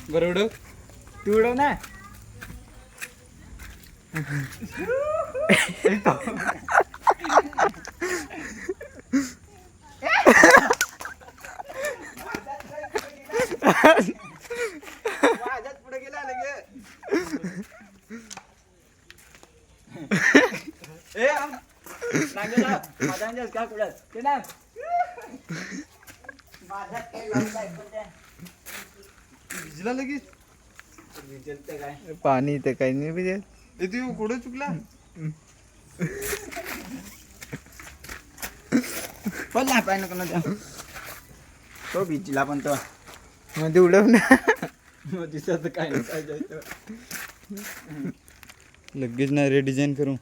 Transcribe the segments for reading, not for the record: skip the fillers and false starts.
बरोबर तू उडव ना. पुढे गेला लगे. का कुठं ते ना माझ्यात काही भिजला लगेच. विचारते काय पाणी तर काही नाही पाहिजे. तू कुठं चुकला. पण नाही पाहिजे नको ना तो भिजला पण तो मध्ये उडव ना. मग दिसत काय नाही काय जायचं. लगेच ना रे डिझाईन करू.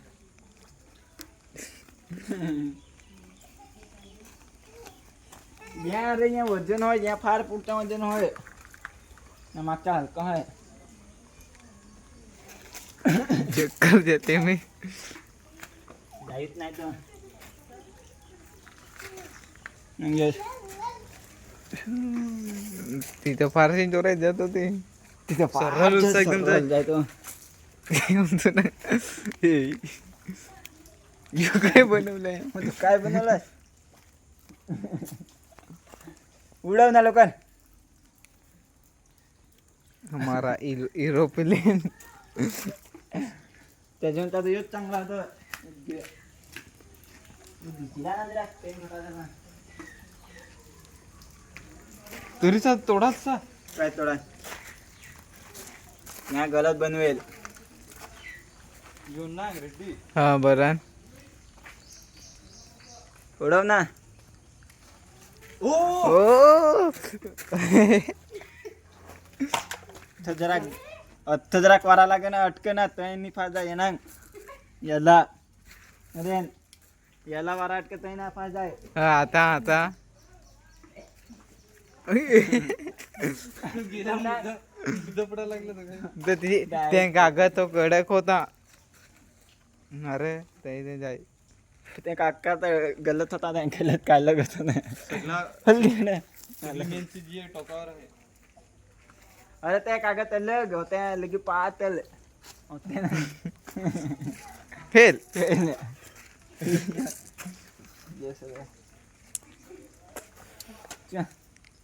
या रे या वजन होय या फार पुढचं वजन होय ना मागचा हलका होय. चक्कर देते मी. जाईत नाही तर म्हणजे तिथं फारशी जोरात जात होते. तिथं सरळ रस्ता एकदम जाय. जायतो. काय बनवलंय. मग तू काय बनवलं उडव ना लोकन. हमारा एरोप्लेन. त्याच्यावर तर येत चांगला होता. तरीचा तोडाच काय थोडा या गलत बनवेल. घेऊन ना रेड्डी. हा बरं. उडव ना. ओ जरा वारा लागे ना अटके ना तैनी फायदा येणार याला. अरे याला वारा अटके तैना फायदा आहे. हा, आता दपडा लागला तर ते कागद तो कडक होता. अरे ते जाय ते काका तर गलत होता त्या गलत काय लागत नाही. मेनची जी टोकावर आहे. अरे त्या कागद लग होत्या लगी पातल होते ना. फेल. ये सगळं